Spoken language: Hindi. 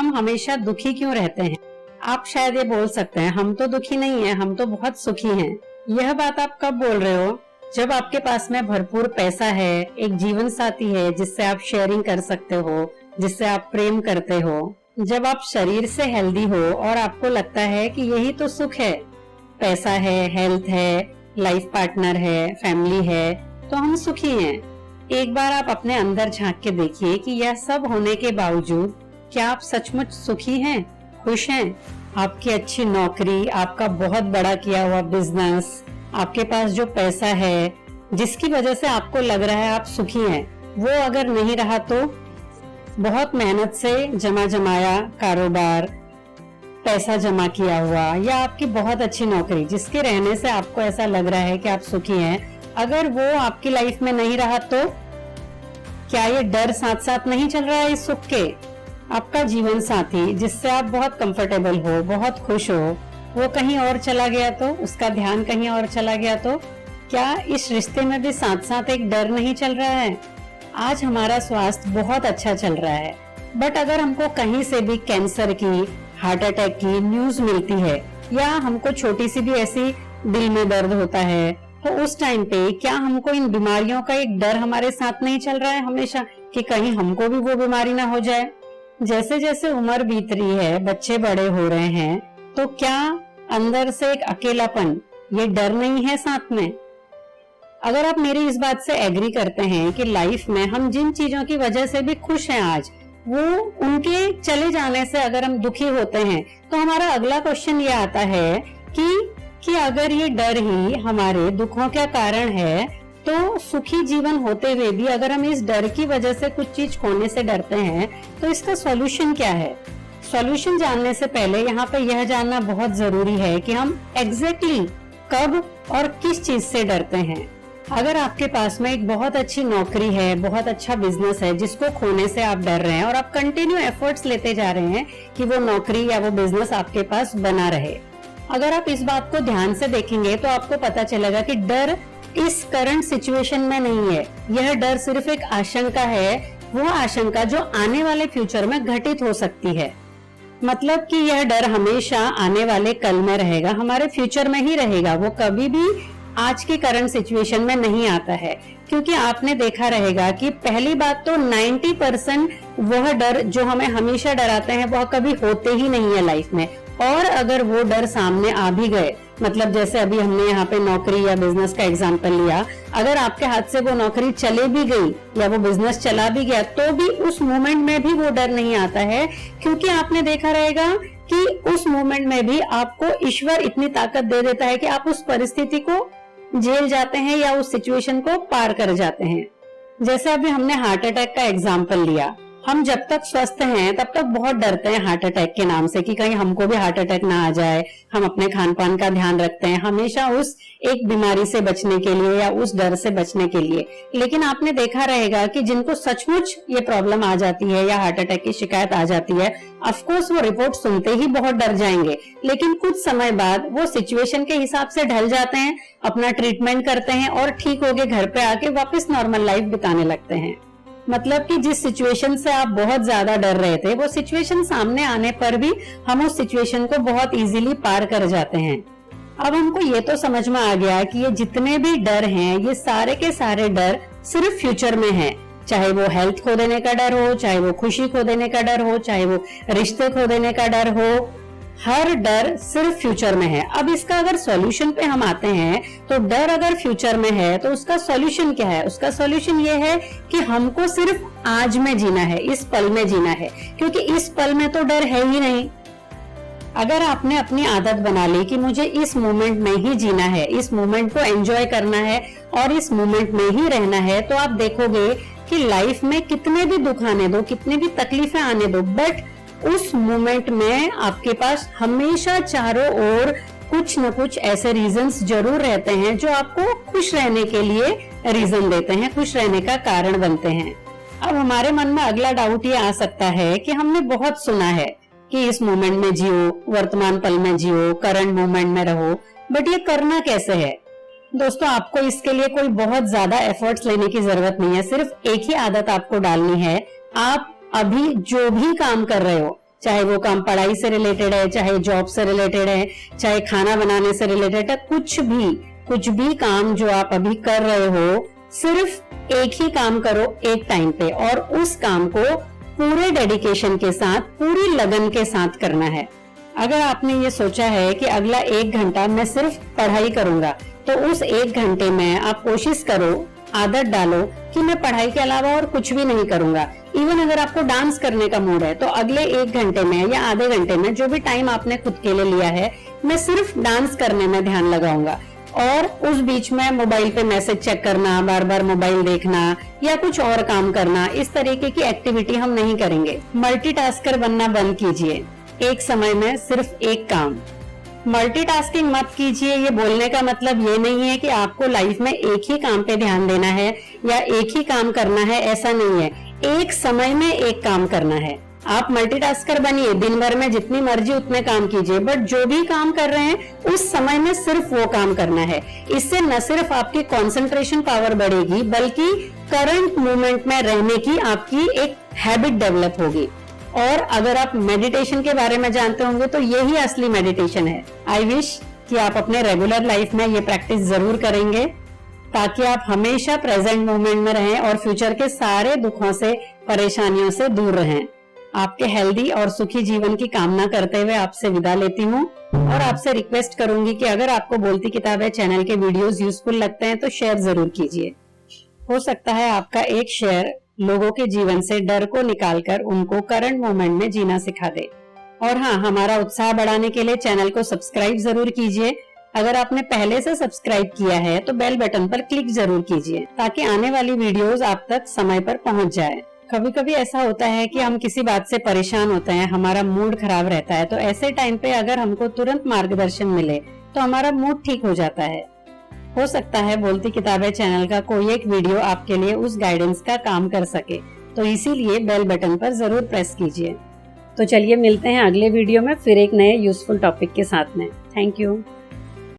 हम हमेशा दुखी क्यों रहते हैं? आप शायद ये बोल सकते हैं, हम तो दुखी नहीं है, हम तो बहुत सुखी हैं। यह बात आप कब बोल रहे हो? जब आपके पास में भरपूर पैसा है, एक जीवन साथी है जिससे आप शेयरिंग कर सकते हो, जिससे आप प्रेम करते हो, जब आप शरीर से हेल्दी हो और आपको लगता है कि यही तो सुख है, पैसा है, हेल्थ है, लाइफ पार्टनर है, फैमिली है, तो हम सुखी हैं। एक बार आप अपने अंदर झांक के देखिए कि यह सब होने के बावजूद क्या आप सचमुच सुखी हैं, खुश हैं? आपकी अच्छी नौकरी, आपका बहुत बड़ा किया हुआ बिजनेस, आपके पास जो पैसा है जिसकी वजह से आपको लग रहा है आप सुखी हैं, वो अगर नहीं रहा तो बहुत मेहनत से जमा जमाया कारोबार, पैसा जमा किया हुआ, या आपकी बहुत अच्छी नौकरी जिसके रहने से आपको ऐसा लग रहा है कि आप सुखी हैं, अगर वो आपकी लाइफ में नहीं रहा तो क्या ये डर साथ साथ नहीं चल रहा है इस सुख के? आपका जीवन साथी जिससे आप बहुत कंफर्टेबल हो, बहुत खुश हो, वो कहीं और चला गया तो, उसका ध्यान कहीं और चला गया तो क्या इस रिश्ते में भी साथ साथ एक डर नहीं चल रहा है? आज हमारा स्वास्थ्य बहुत अच्छा चल रहा है, बट अगर हमको कहीं से भी कैंसर की, हार्ट अटैक की न्यूज मिलती है, या हमको छोटी सी भी ऐसी दिल में दर्द होता है, तो उस टाइम पे क्या हमको इन बीमारियों का एक डर हमारे साथ नहीं चल रहा है हमेशा कि कहीं हमको भी वो बीमारी ना हो जाए? जैसे जैसे उम्र बीत रही है, बच्चे बड़े हो रहे हैं, तो क्या अंदर से एक अकेलापन, ये डर नहीं है साथ में? अगर आप मेरी इस बात से एग्री करते हैं कि लाइफ में हम जिन चीजों की वजह से भी खुश हैं आज, वो उनके चले जाने से अगर हम दुखी होते हैं, तो हमारा अगला क्वेश्चन ये आता है कि अगर ये डर ही हमारे दुखों का कारण है, तो सुखी जीवन होते हुए भी अगर हम इस डर की वजह से कुछ चीज खोने से डरते हैं, तो इसका सॉल्यूशन क्या है? सॉल्यूशन जानने से पहले यहाँ पे यह जानना बहुत जरूरी है कि हम एग्जैक्टली कब और किस चीज से डरते हैं। अगर आपके पास में एक बहुत अच्छी नौकरी है, बहुत अच्छा बिजनेस है जिसको खोने से आप डर रहे हैं और आप कंटिन्यू एफर्ट्स लेते जा रहे हैं कि वो नौकरी या वो बिजनेस आपके पास बना रहे, अगर आप इस बात को ध्यान से देखेंगे तो आपको पता चलेगा कि डर इस करंट सिचुएशन में नहीं है। यह डर सिर्फ एक आशंका है, वो आशंका जो आने वाले फ्यूचर में घटित हो सकती है। मतलब कि यह डर हमेशा आने वाले कल में रहेगा, हमारे फ्यूचर में ही रहेगा, वो कभी भी आज की करंट सिचुएशन में नहीं आता है। क्योंकि आपने देखा रहेगा कि पहली बात तो 90% वह डर जो हमें हमेशा डराते हैं वह कभी होते ही नहीं है लाइफ में, और अगर वो डर सामने आ भी गए, मतलब जैसे अभी हमने यहाँ पे नौकरी या बिजनेस का एग्जांपल लिया, अगर आपके हाथ से वो नौकरी चले भी गई या वो बिजनेस चला भी गया, तो भी उस मोमेंट में भी वो डर नहीं आता है, क्योंकि आपने देखा रहेगा कि उस मोमेंट में भी आपको ईश्वर इतनी ताकत दे देता है कि आप उस परिस्थिति को झेल जाते हैं या उस सिचुएशन को पार कर जाते हैं। जैसे अभी हमने हार्ट अटैक का एग्जाम्पल लिया, हम जब तक स्वस्थ हैं तब तक बहुत डरते हैं हार्ट अटैक के नाम से कि कहीं हमको भी हार्ट अटैक ना आ जाए। हम अपने खान पान का ध्यान रखते हैं हमेशा उस एक बीमारी से बचने के लिए या उस डर से बचने के लिए। लेकिन आपने देखा रहेगा कि जिनको सचमुच ये प्रॉब्लम आ जाती है या हार्ट अटैक की शिकायत आ जाती है, ऑफकोर्स वो रिपोर्ट सुनते ही बहुत डर जाएंगे, लेकिन कुछ समय बाद वो सिचुएशन के हिसाब से ढल जाते हैं, अपना ट्रीटमेंट करते हैं और ठीक होके घर पे आके वापस नॉर्मल लाइफ बिताने लगते हैं। मतलब कि जिस सिचुएशन से आप बहुत ज्यादा डर रहे थे, वो सिचुएशन सामने आने पर भी हम उस सिचुएशन को बहुत इजीली पार कर जाते हैं। अब हमको ये तो समझ में आ गया कि ये जितने भी डर हैं, ये सारे के सारे डर सिर्फ फ्यूचर में हैं। चाहे वो हेल्थ खो देने का डर हो, चाहे वो खुशी खो देने का डर हो, चाहे वो रिश्ते खो देने का डर हो, हर डर सिर्फ फ्यूचर में है। अब इसका अगर सॉल्यूशन पे हम आते हैं, तो डर अगर फ्यूचर में है तो उसका सॉल्यूशन क्या है? उसका सॉल्यूशन ये है कि हमको सिर्फ आज में जीना है, इस पल में जीना है, क्योंकि इस पल में तो डर है ही नहीं। अगर आपने अपनी आदत बना ली कि मुझे इस मोमेंट में ही जीना है, इस मोमेंट को एंजॉय करना है और इस मोमेंट में ही रहना है, तो आप देखोगे कि लाइफ में कितने भी दुख आने दो, कितनी भी तकलीफें आने दो, बट उस मोमेंट में आपके पास हमेशा चारों ओर कुछ न कुछ ऐसे रीजंस जरूर रहते हैं जो आपको खुश रहने के लिए रीजन देते हैं, खुश रहने का कारण बनते हैं। अब हमारे मन में अगला डाउट ये आ सकता है कि हमने बहुत सुना है कि इस मोमेंट में जियो, वर्तमान पल में जियो, करंट मोमेंट में रहो, बट ये करना कैसे है? दोस्तों, आपको इसके लिए कोई बहुत ज्यादा एफर्ट्स लेने की जरूरत नहीं है। सिर्फ एक ही आदत आपको डालनी है। आप अभी जो भी काम कर रहे हो, चाहे वो काम पढ़ाई से रिलेटेड है, चाहे जॉब से रिलेटेड है, चाहे खाना बनाने से रिलेटेड है, कुछ भी काम जो आप अभी कर रहे हो, सिर्फ एक ही काम करो एक टाइम पे, और उस काम को पूरे डेडिकेशन के साथ, पूरी लगन के साथ करना है। अगर आपने ये सोचा है कि अगला 1 घंटा मैं सिर्फ पढ़ाई करूंगा, तो उस 1 घंटे में आप कोशिश करो, आदत डालो कि मैं पढ़ाई के अलावा और कुछ भी नहीं करूंगा। इवन अगर आपको डांस करने का मूड है, तो अगले 1 घंटे में या आधे घंटे में, जो भी टाइम आपने खुद के लिए लिया है, मैं सिर्फ डांस करने में ध्यान लगाऊंगा। और उस बीच में मोबाइल पे मैसेज चेक करना, बार बार मोबाइल देखना या कुछ और काम करना, इस तरीके की एक्टिविटी हम नहीं करेंगे। मल्टीटास्कर बनना बंद कीजिए, एक समय में सिर्फ एक काम। मल्टीटास्किंग मत कीजिए, ये बोलने का मतलब ये नहीं है कि आपको लाइफ में एक ही काम पे ध्यान देना है या एक ही काम करना है, ऐसा नहीं है। एक समय में एक काम करना है। आप मल्टीटास्कर बनिए, दिन भर में जितनी मर्जी उतने काम कीजिए, बट जो भी काम कर रहे हैं उस समय में सिर्फ वो काम करना है। इससे न सिर्फ आपकी कंसंट्रेशन पावर बढ़ेगी, बल्कि करंट मोमेंट में रहने की आपकी एक हैबिट डेवलप होगी। और अगर आप मेडिटेशन के बारे में जानते होंगे, तो यही असली मेडिटेशन है। आई विश कि आप अपने रेगुलर लाइफ में ये प्रैक्टिस जरूर करेंगे, ताकि आप हमेशा प्रेजेंट मोमेंट में रहें और फ्यूचर के सारे दुखों से, परेशानियों से दूर रहें। आपके हेल्दी और सुखी जीवन की कामना करते हुए आपसे विदा लेती हूँ, और आपसे रिक्वेस्ट करूंगी कि अगर आपको बोलती किताबें चैनल के वीडियोस यूजफुल लगते हैं, तो शेयर जरूर कीजिए। हो सकता है आपका एक शेयर लोगों के जीवन से डर को निकालकर उनको करंट मोमेंट में जीना सिखा दे। और हाँ, हमारा उत्साह बढ़ाने के लिए चैनल को सब्सक्राइब जरूर कीजिए। अगर आपने पहले से सब्सक्राइब किया है, तो बेल बटन पर क्लिक जरूर कीजिए, ताकि आने वाली वीडियोस आप तक समय पर पहुंच जाए। कभी कभी ऐसा होता है कि हम किसी बात से परेशान होते हैं, हमारा मूड खराब रहता है, तो ऐसे टाइम पे अगर हमको तुरंत मार्गदर्शन मिले, तो हमारा मूड ठीक हो जाता है। हो सकता है बोलती किताबें चैनल का कोई एक वीडियो आपके लिए उस गाइडेंस का काम कर सके, तो इसीलिए बेल बटन पर जरूर प्रेस कीजिए। तो चलिए मिलते हैं अगले वीडियो में फिर एक नए यूजफुल टॉपिक के साथ में। Thank you.